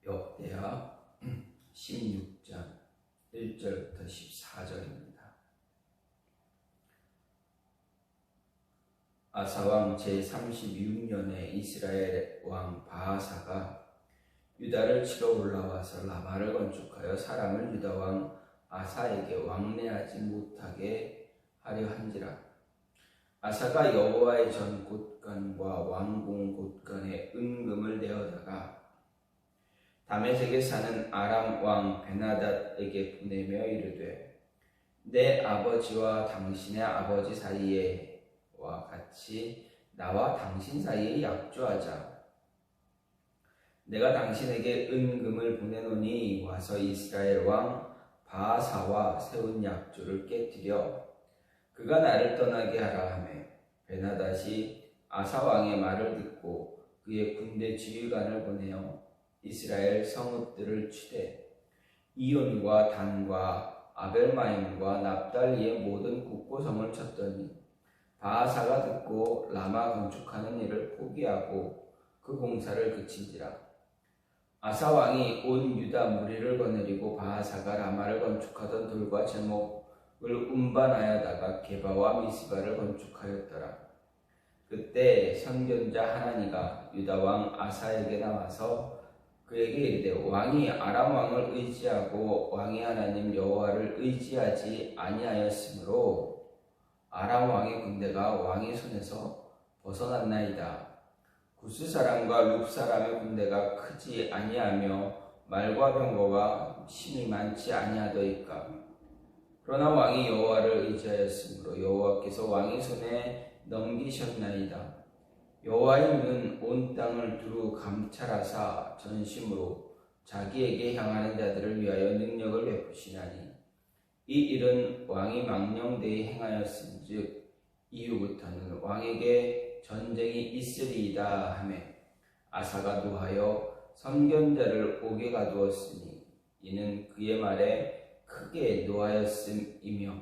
역대하 16장 1절부터 14절입니다. 아사왕 제36년에 이스라엘 왕 바하사가 유다를 치러 올라와서 라마를 건축하여 사람을 유다 왕 아사에게 왕래하지 못하게 하려 한지라. 아사가 여호와의 전 곳간과 왕궁 곳간에 은금을 내어다가 다메섹에 사는 아람 왕 베나닷에게 보내며 이르되, 내 아버지와 당신의 아버지 사이에와 같이 나와 당신 사이에 약조하자. 내가 당신에게 은금을 보내노니 와서 이스라엘 왕 바하사와 세운 약조를 깨뜨려 그가 나를 떠나게 하라 하며, 베나닷이 아사 왕의 말을 듣고 그의 군대 지휘관을 보내어 이스라엘 성읍들을 치되 이온과 단과 아벨마임과 납달리의 모든 국고성을 쳤더니 바하사가 듣고 라마 건축하는 일을 포기하고 그 공사를 그친지라. 아사 왕이 온 유다 무리를 거느리고 바하사가 라마를 건축하던 돌과 제목을 운반하여다가 게바와 미스바를 건축하였더라. 그때 선견자 하나니가 유다 왕 아사에게 나와서 그에게 이르되, 왕이 아람 왕을 의지하고 왕의 하나님 여호와를 의지하지 아니하였으므로 아람 왕의 군대가 왕의 손에서 벗어났나이다. 구스 사람과 룹 사람의 군대가 크지 아니하며 말과 병거가 심히 많지 아니하더이까. 그러나 왕이 여호와를 의지하였으므로 여호와께서 왕의 손에 넘기셨나이다. 여호와의 눈은 온 땅을 두루 감찰하사 전심으로 자기에게 향하는 자들을 위하여 능력을 베푸시나니, 이 일은 왕이 망령되이 행하였은즉 이후부터는 왕에게 전쟁이 있으리이다 하며, 아사가 노하여 선견자를 옥에 가두었으니 이는 그의 말에 크게 노하였음이며,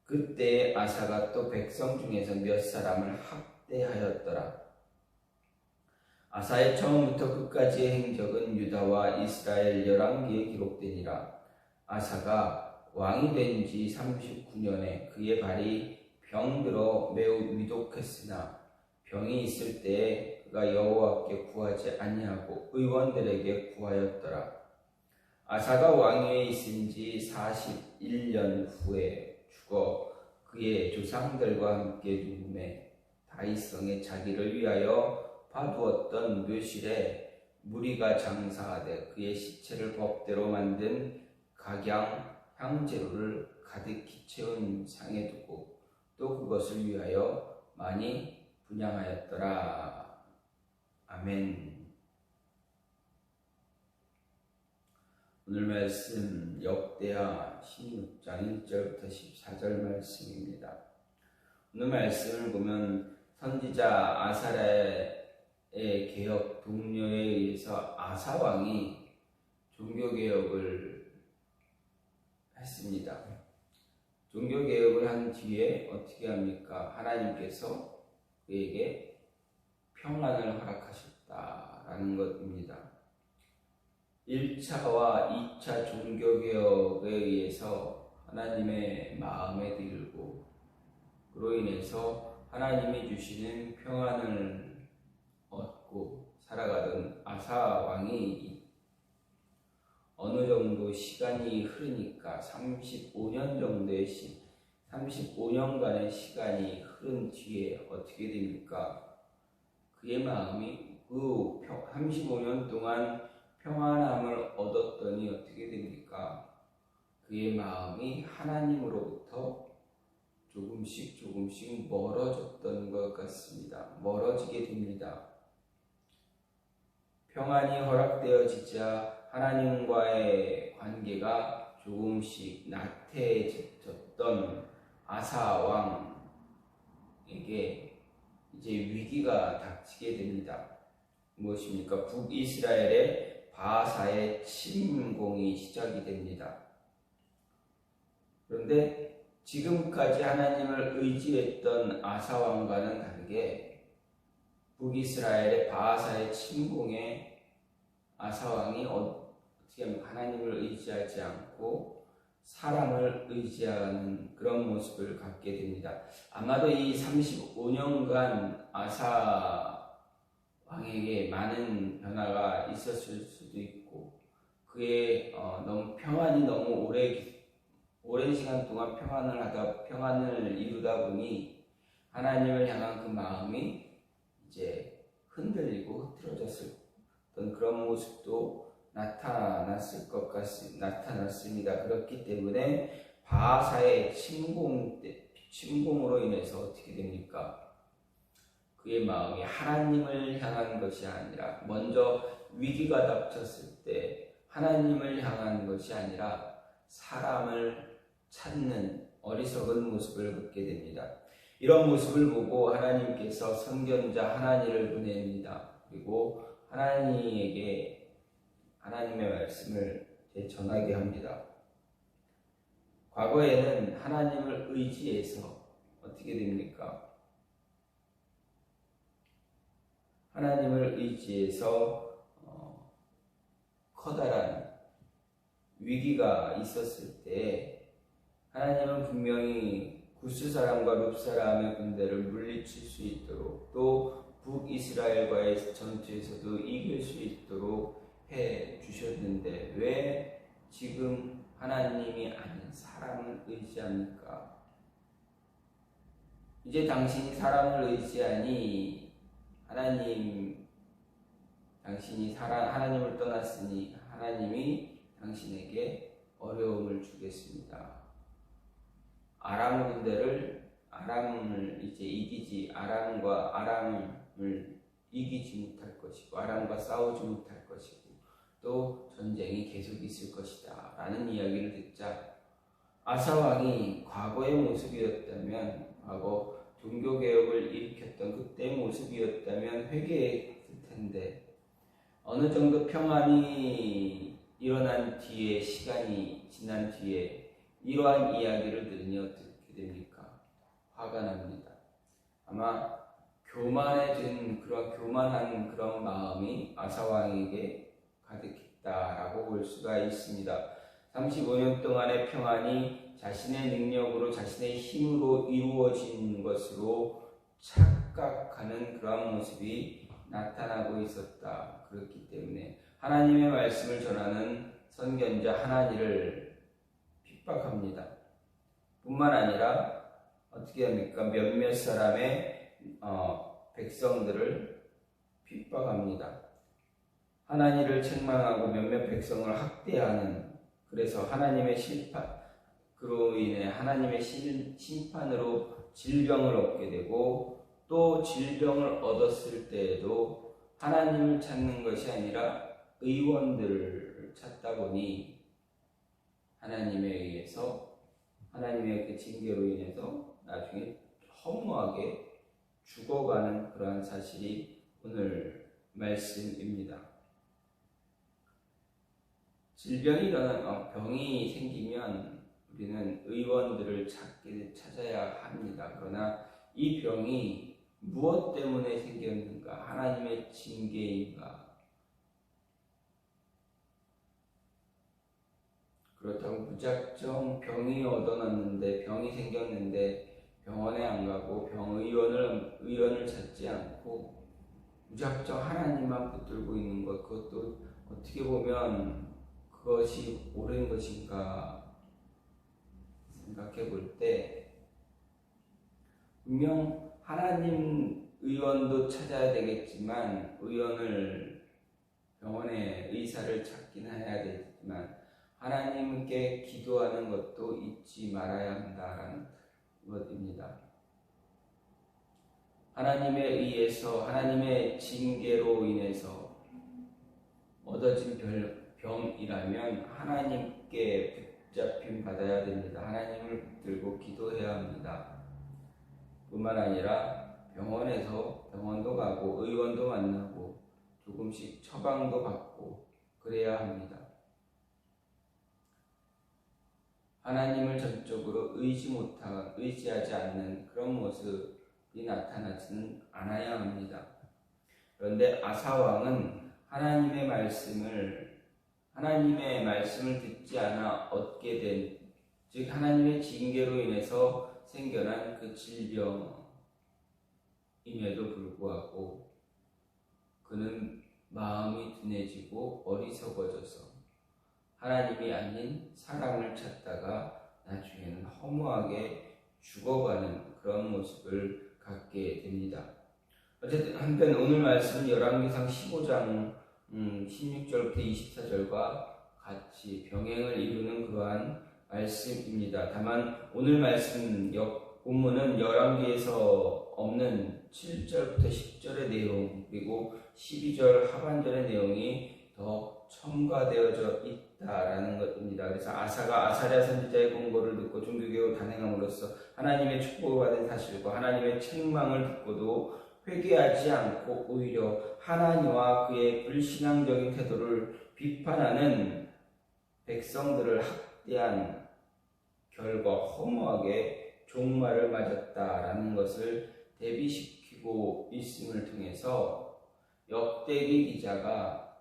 그때 아사가 또 백성 중에서 몇 사람을 학대하였더라. 아사의 처음부터 끝까지의 행적은 유다와 이스라엘 11기에 기록되니라. 아사가 왕이 된 지 39년에 그의 발이 병들어 매우 위독했으나 병이 있을 때에 그가 여호와께 구하지 아니하고 의원들에게 구하였더라. 아사가 왕위에 있은 지 41년 후에 죽어 그의 조상들과 함께 누움에 다윗성에 자기를 위하여 파두었던 묘실에 무리가 장사하되 그의 시체를 법대로 만든 각양 향재료를 가득히 채운 상에 두고 또 그것을 위하여 많이 분향하였더라. 아멘. 오늘 말씀 역대하 16장 1절부터 14절 말씀입니다. 오늘 말씀을 보면 선지자 아사랴의 개혁 동료에 의해서 아사 왕이 종교개혁을 했습니다. 종교개혁을 한 뒤에 어떻게 합니까? 하나님께서 그에게 평안을 허락하셨다라는 것입니다. 1차와 2차 종교개혁에 의해서 하나님의 마음에 들고 그로 인해서 하나님이 주시는 평안을 얻고 살아가던 아사 왕이 어느 정도 시간이 흐르니까 35년간의 시간이 흐른 뒤에 어떻게 됩니까? 그의 마음이 그 35년 동안 평안함을 얻었더니 어떻게 됩니까? 그의 마음이 하나님으로부터 조금씩 멀어졌던 것 같습니다. 멀어지게 됩니다. 평안이 허락되어지자 하나님과의 관계가 조금씩 나태해졌던 아사 왕에게 이제 위기가 닥치게 됩니다. 무엇입니까? 북이스라엘의 바하사의 침공이 시작이 됩니다. 그런데 지금까지 하나님을 의지했던 아사 왕과는 다르게 북이스라엘의 바하사의 침공에 아사 왕이 어떻게 하면 하나님을 의지하지 않고 사람을 의지하는 그런 모습을 갖게 됩니다. 아마도 이 35년간 아사 왕에게 많은 변화가 있었을 수도 있고, 그의 너무 평안이 너무 오랜 시간 동안 평안을 이루다 보니 하나님을 향한 그 마음이 이제 흔들리고 흐트러졌을 어떤 그런 모습도 나타났습니다. 그렇기 때문에 바하사의 침공으로 인해서 어떻게 됩니까? 그의 마음이 하나님을 향한 것이 아니라, 먼저 위기가 닥쳤을 때 하나님을 향한 것이 아니라 사람을 찾는 어리석은 모습을 갖게 됩니다. 이런 모습을 보고 하나님께서 선견자 하나니를 보냅니다. 그리고 하나니에게 하나님의 말씀을 전하게 합니다. 과거에는 하나님을 의지해서 어떻게 됩니까? 하나님을 의지해서 커다란 위기가 있었을 때 하나님은 분명히 구스 사람과 룹 사람의 군대를 물리칠 수 있도록, 또 북이스라엘과의 전투에서도 이길 수 있도록 해 주셨는데 왜 지금 하나님이 아닌 사람을 의지합니까? 이제 당신이 사람을 의지하니 하나님을 떠났으니 하나님이 당신에게 어려움을 주겠습니다. 아람을 이제 아람을 이기지 못할 것이고, 아람과 싸우지 못할 것이고, 또 전쟁이 계속 있을 것이다 라는 이야기를 듣자 아사 왕이 과거의 모습이었다면, 과거 종교개혁을 일으켰던 그때의 모습이었다면 회개했을 텐데, 어느 정도 평안이 일어난 뒤에, 시간이 지난 뒤에 이러한 이야기를 들으니 어떻게 됩니까? 화가 납니다. 아마 교만한 그런 마음이 아사 왕에게 가득했다라고 볼 수가 있습니다. 35년 동안의 평안이 자신의 능력으로, 자신의 힘으로 이루어진 것으로 착각하는 그러한 모습이 나타나고 있었다. 그렇기 때문에 하나님의 말씀을 전하는 선견자 하나니를 핍박합니다. 뿐만 아니라 어떻게 합니까? 몇몇 사람의 백성들을 핍박합니다. 하나니를 책망하고 몇몇 백성을 학대하는, 그래서 그로 인해 하나님의 심판으로 질병을 얻게 되고, 또 질병을 얻었을 때에도 하나님을 찾는 것이 아니라 의원들을 찾다 보니 하나님의 그 징계로 인해서 나중에 허무하게 죽어가는 그러한 사실이 오늘 말씀입니다. 병이 생기면 우리는 의원들을 찾아야 합니다. 그러나 이 병이 무엇 때문에 생겼는가? 하나님의 징계인가? 그렇다고 무작정 병이 병이 생겼는데 병원에 안 가고 의원을 찾지 않고 무작정 하나님만 붙들고 있는 것, 그것도 어떻게 보면 그것이 옳은 것인가 생각해 볼 때, 분명 하나님 의원도 찾아야 되겠지만, 병원에 의사를 찾긴 해야 되지만, 하나님께 기도하는 것도 잊지 말아야 한다라는 것입니다. 하나님의 징계로 인해서 얻어진 병이라면 하나님께 붙잡힘 받아야 됩니다. 하나님을 붙들고 기도해야 합니다. 뿐만 아니라 병원도 가고 의원도 만나고 조금씩 처방도 받고 그래야 합니다. 하나님을 전적으로 의지하지 않는 그런 모습이 나타나지는 않아야 합니다. 그런데 아사 왕은 하나님의 말씀을 듣지 않아 얻게 된, 즉 하나님의 징계로 인해서 생겨난 그 질병임에도 불구하고 그는 마음이 둔해지고 어리석어져서 하나님이 아닌 사람을 찾다가 나중에는 허무하게 죽어가는 그런 모습을 갖게 됩니다. 어쨌든 한편 오늘 말씀은 열왕기상 15장 16절부터 24절과 같이 병행을 이루는 그러한 말씀입니다. 다만 오늘 말씀 본문은 열왕기에서 없는 7절부터 10절의 내용, 그리고 12절 하반절의 내용이 더 첨가되어져 있다라는 것입니다. 그래서 아사가 아사랴 선지자의 권고를 듣고 종교개혁을 단행함으로써 하나님의 축복을 받은 사실과 하나님의 책망을 듣고도 회개하지 않고 오히려 하나님과 그의 불신앙적인 태도를 비판하는 백성들을 학대한 결과 허무하게 종말을 맞았다라는 것을 대비시키고 있음을 통해서 역대기 기자가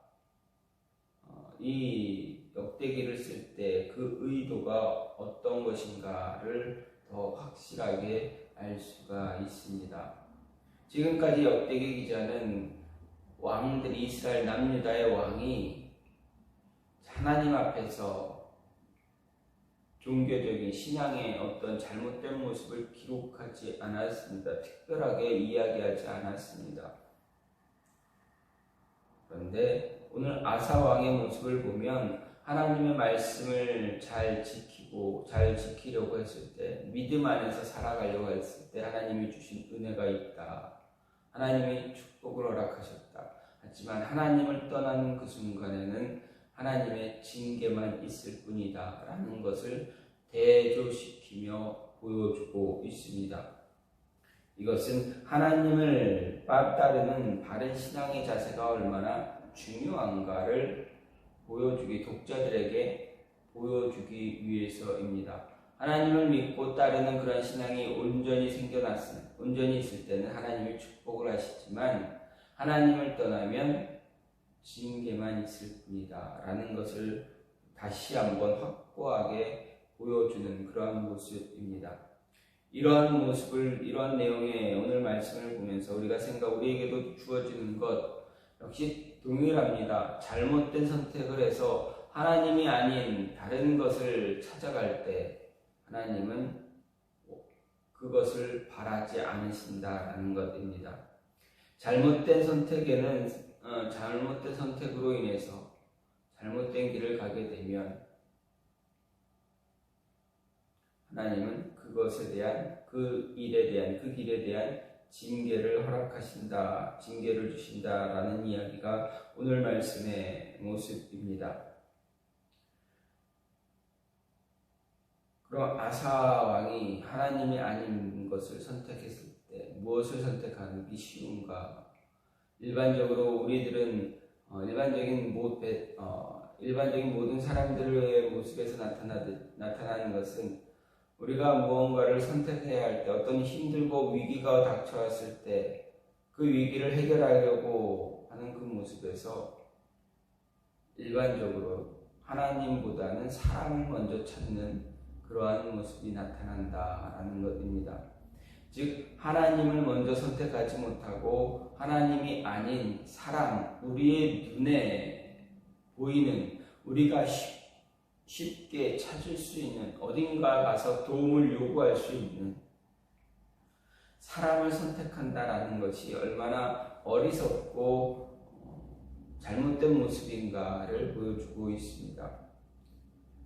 이 역대기를 쓸 때 그 의도가 어떤 것인가를 더 확실하게 알 수가 있습니다. 지금까지 역대기 기자는 왕들이, 이스라엘 남유다의 왕이 하나님 앞에서 종교적인 신앙의 어떤 잘못된 모습을 기록하지 않았습니다. 특별하게 이야기하지 않았습니다. 그런데 오늘 아사 왕의 모습을 보면 하나님의 말씀을 잘 지키려고 했을 때, 믿음 안에서 살아가려고 했을 때 하나님이 주신 은혜가 있다. 하나님이 축복을 허락하셨다. 하지만 하나님을 떠나는 그 순간에는 하나님의 징계만 있을 뿐이다 라는 것을 대조시키며 보여주고 있습니다. 이것은 하나님을 따르는 바른 신앙의 자세가 얼마나 중요한가를 독자들에게 보여주기 위해서입니다. 하나님을 믿고 따르는 그런 신앙이 온전히 있을 때는 하나님이 축복을 하시지만 하나님을 떠나면 징계만 있을 뿐이다 라는 것을 다시 한번 확고하게 보여주는 그러한 모습입니다. 이러한 내용의 오늘 말씀을 보면서 우리에게도 주어지는 것 역시 동일합니다. 잘못된 선택을 해서 하나님이 아닌 다른 것을 찾아갈 때 하나님은 그것을 바라지 않으신다라는 것입니다. 잘못된 선택으로 인해서 잘못된 길을 가게 되면 하나님은 그 길에 대한 징계를 주신다라는 이야기가 오늘 말씀의 모습입니다. 그럼 아사 왕이 하나님이 아닌 것을 선택했을 때 무엇을 선택하는 게 쉬운가? 일반적으로 우리들은 일반적인 모든 사람들의 모습에서 나타나는 것은 우리가 무언가를 선택해야 할 때, 어떤 힘들고 위기가 닥쳐왔을 때 그 위기를 해결하려고 하는 그 모습에서 일반적으로 하나님보다는 사람을 먼저 찾는 그러한 모습이 나타난다라는 것입니다. 즉 하나님을 먼저 선택하지 못하고 하나님이 아닌 사람, 우리의 눈에 보이는, 우리가 쉽게 찾을 수 있는, 어딘가 가서 도움을 요구할 수 있는 사람을 선택한다라는 것이 얼마나 어리석고 잘못된 모습인가를 보여주고 있습니다.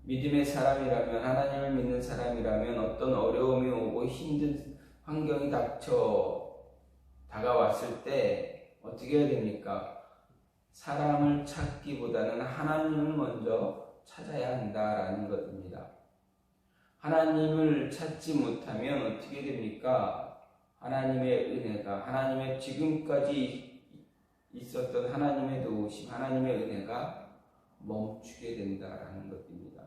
믿음의 사람이라면, 하나님을 믿는 사람이라면 어떤 어려움이 오고 힘든 환경이 다가왔을 때 어떻게 해야 됩니까? 사람을 찾기보다는 하나님을 먼저 찾아야 한다라는 것입니다. 하나님을 찾지 못하면 어떻게 됩니까? 하나님의 은혜가, 하나님의 지금까지 있었던 하나님의 도우심, 하나님의 은혜가 멈추게 된다라는 것입니다.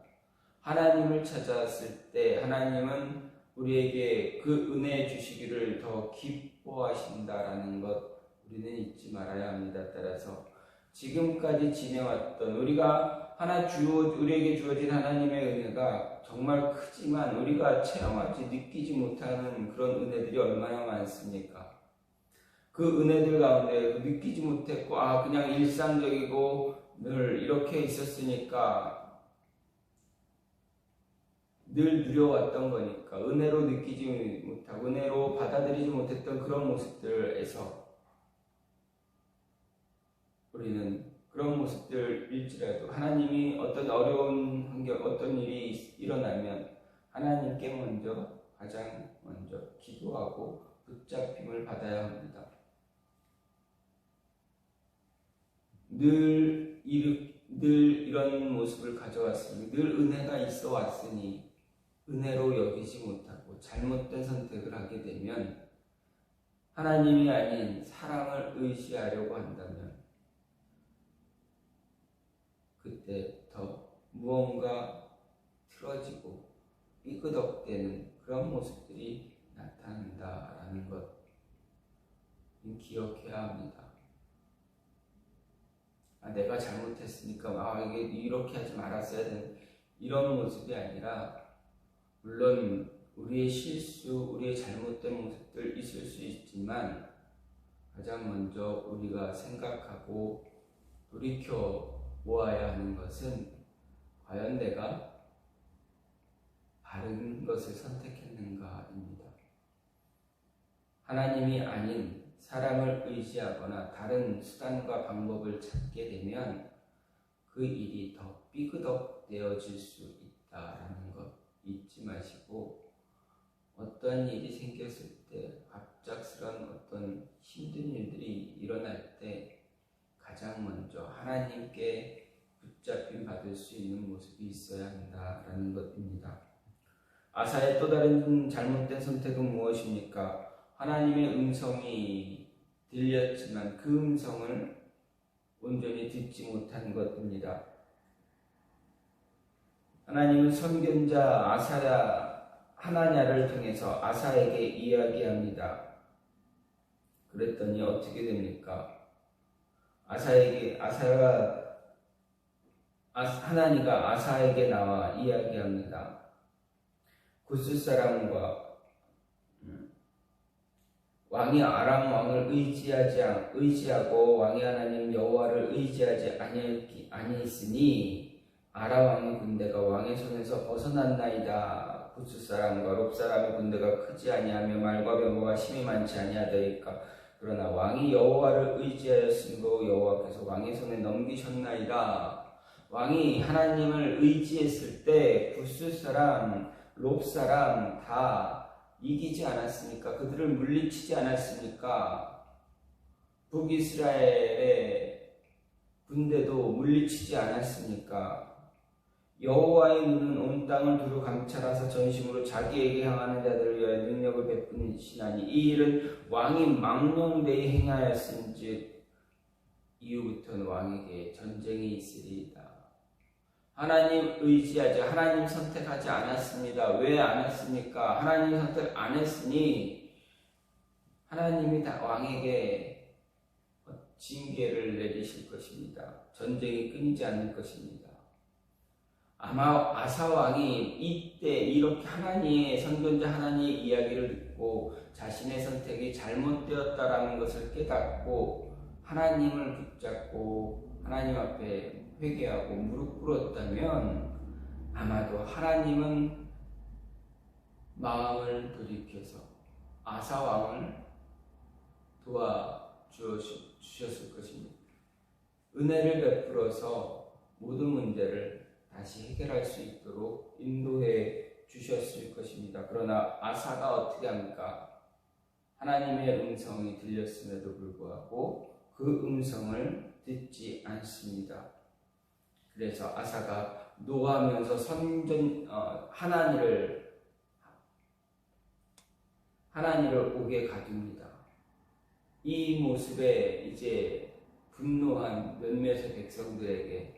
하나님을 찾았을 때 하나님은 우리에게 그 은혜 주시기를 더 기뻐하신다라는 것 우리는 잊지 말아야 합니다. 따라서 지금까지 지내왔던 우리에게 주어진 하나님의 은혜가 정말 크지만 우리가 체험하지 느끼지 못하는 그런 은혜들이 얼마나 많습니까? 그 은혜들 가운데 느끼지 못했고 그냥 일상적이고 늘 이렇게 있었으니까 늘 누려왔던 거니까 은혜로 느끼지 못하고 은혜로 받아들이지 못했던 그런 모습들에서 우리는 그런 모습들일지라도 하나님이 어떤 어려운 환경, 어떤 일이 일어나면 하나님께 가장 먼저 기도하고 붙잡힘을 받아야 합니다. 늘 이런 모습을 가져왔으니, 늘 은혜가 있어 왔으니 은혜로 여기지 못하고 잘못된 선택을 하게 되면 하나님이 아닌 사랑을 의지하려고 한다면 그때 더 무언가 틀어지고 삐그덕대는 그런 모습들이 나타난다라는 것 기억해야 합니다. 내가 잘못했으니까 이게 이렇게 하지 말았어야 되는 이런 모습이 아니라, 물론 우리의 실수, 우리의 잘못된 모습들 있을 수 있지만 가장 먼저 우리가 생각하고 돌이켜 보아야 하는 것은 과연 내가 바른 것을 선택했는가입니다. 하나님이 아닌 사람을 의지하거나 다른 수단과 방법을 찾게 되면 그 일이 더 삐그덕되어질 수 있다라는 것 잊지 마시고, 어떤 일이 생겼을 때, 갑작스런 어떤 힘든 일들이 일어날 때 가장 먼저 하나님께 붙잡힘 받을 수 있는 모습이 있어야 한다라는 것입니다. 아사의 또 다른 잘못된 선택은 무엇입니까? 하나님의 음성이 들렸지만 그 음성을 온전히 듣지 못한 것입니다. 하나님은 선견자 하나냐를 통해서 아사에게 이야기합니다. 그랬더니 어떻게 됩니까? 하나니가 아사에게 나와 이야기합니다. 구스 사람과 왕이 아람 왕을 의지하고 왕의 하나님 여호와를 의지하지 아니했으니 아람 왕의 군대가 왕의 손에서 벗어났나이다. 구스 사람과 롭 사람의 군대가 크지 아니하며 말과 병거가 심히 많지 아니하더이까. 그러나 왕이 여호와를 의지하였으므로 여호와께서 왕의 손에 넘기셨나이다. 왕이 하나님을 의지했을 때 구스 사람, 롭 사람 다 이기지 않았습니까? 그들을 물리치지 않았습니까? 북이스라엘의 군대도 물리치지 않았습니까? 여호와의 눈은 온 땅을 두루 감찰하사 전심으로 자기에게 향하는 자들을 위하여 능력을 베푸시나니 이 일은 왕이 망령되이 행하였은즉 이후부터는 왕에게 전쟁이 있으리이다. 하나님 의지하지, 하나님 선택하지 않았습니다. 왜 안 했습니까? 하나님 선택 안 했으니 하나님이 다 왕에게 징계를 내리실 것입니다. 전쟁이 끊이지 않을 것입니다. 아마 아사 왕이 이때 이렇게 선견자 하나님의 이야기를 듣고 자신의 선택이 잘못되었다라는 것을 깨닫고 하나님을 붙잡고 하나님 앞에 회개하고 무릎 꿇었다면 아마도 하나님은 마음을 돌이켜서 아사 왕을 도와주셨을 것입니다. 은혜를 베풀어서 모든 문제를 다시 해결할 수 있도록 인도해 주셨을 것입니다. 그러나 아사가 어떻게 합니까? 하나님의 음성이 들렸음에도 불구하고 그 음성을 듣지 않습니다. 그래서 아사가 노하면서 하나니를 옥에 가둡니다. 이 모습에 이제 분노한 몇몇의 백성들에게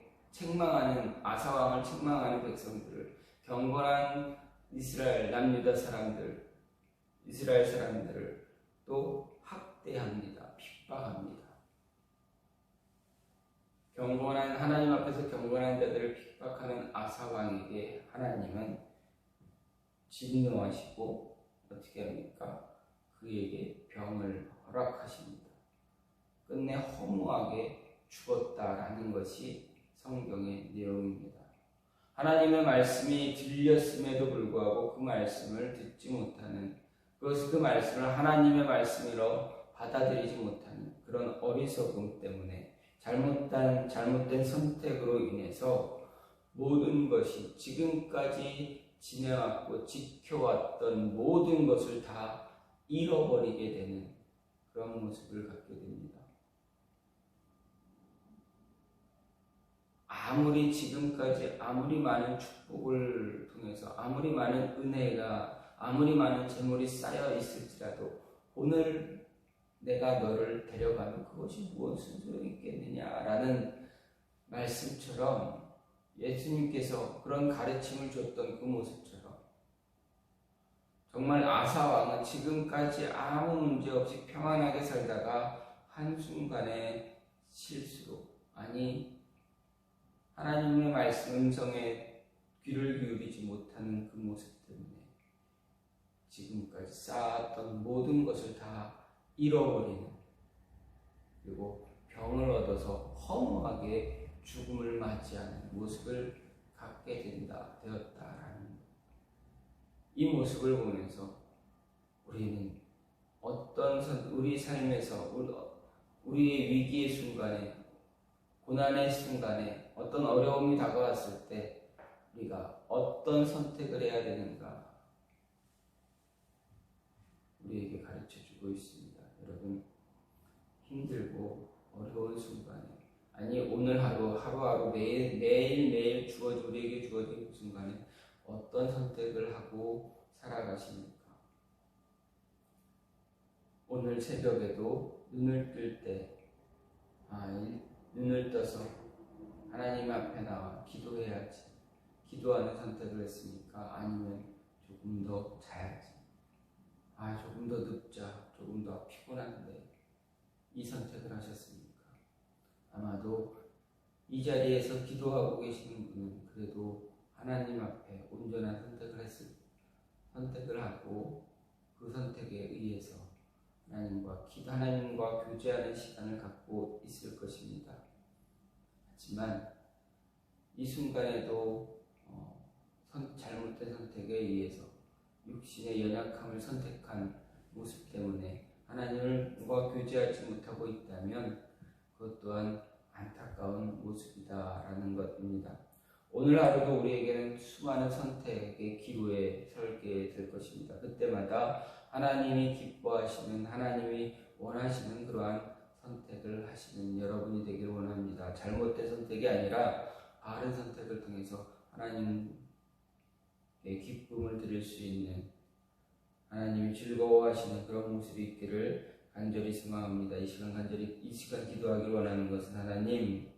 아사 왕을 책망하는 백성들을, 경건한 이스라엘 남유다 사람들, 이스라엘 사람들을 또 학대합니다. 핍박합니다. 경건한 하나님 앞에서 경건한 자들을 핍박하는 아사 왕에게 하나님은 진노하시고 어떻게 합니까? 그에게 병을 허락하십니다. 끝내 허무하게 죽었다라는 것이 성경의 내용입니다. 하나님의 말씀이 들렸음에도 불구하고 그 말씀을 듣지 못하는, 그 말씀을 하나님의 말씀으로 받아들이지 못하는 그런 어리석음 때문에 잘못된 선택으로 인해서 모든 것이 지금까지 지내왔고 지켜왔던 모든 것을 다 잃어버리게 되는 그런 모습을 갖게 됩니다. 아무리 지금까지 아무리 많은 축복을 통해서 아무리 많은 은혜가 아무리 많은 재물이 쌓여 있을지라도 오늘 내가 너를 데려가면 그것이 무엇은 소용이 있겠느냐라는 말씀처럼 예수님께서 그런 가르침을 줬던 그 모습처럼 정말 아사 왕은 지금까지 아무 문제 없이 평안하게 살다가 한순간에 실수로, 아니 하나님의 말씀 음성에 귀를 기울이지 못하는 그 모습 때문에 지금까지 쌓았던 모든 것을 다 잃어버리는, 그리고 병을 얻어서 허무하게 죽음을 맞이하는 모습을 갖게 되었다라는 이 모습을 보면서 우리는 우리 삶에서 우리의 위기의 순간에, 고난의 순간에, 어떤 어려움이 다가왔을 때 우리가 어떤 선택을 해야 되는가 우리에게 가르쳐주고 있습니다. 여러분, 힘들고 어려운 순간에, 아니 오늘 하루하루 매일 우리에게 주어진 순간에 어떤 선택을 하고 살아가십니까? 오늘 새벽에도 눈을 뜰 때 눈을 떠서 하나님 앞에 나와 기도해야지, 기도하는 선택을 했습니까? 아니면 조금 더 자야지, 조금 더 눕자, 조금 더 피곤한데, 이 선택을 하셨습니까? 아마도 이 자리에서 기도하고 계시는 분은 그래도 하나님 앞에 온전한 선택을 하고 그 선택에 의해서 하나님과 교제하는 시간을 갖고 있을 것입니다. 하지만 이 순간에도 잘못된 선택에 의해서 육신의 연약함을 선택한 모습 때문에 하나님과 교제하지 못하고 있다면 그것 또한 안타까운 모습이다라는 것입니다. 오늘 하루도 우리에게는 수많은 선택의 기로에 설게 될 것입니다. 그때마다 하나님이 기뻐하시는, 하나님이 원하시는 그러한 선택을 하시는 여러분이 되기를 원합니다. 잘못된 선택이 아니라 바른 선택을 통해서 하나님께 기쁨을 드릴 수 있는, 하나님이 즐거워하시는 그런 모습이 있기를 간절히 소망합니다. 이 시간 기도하기를 원하는 것은 하나님,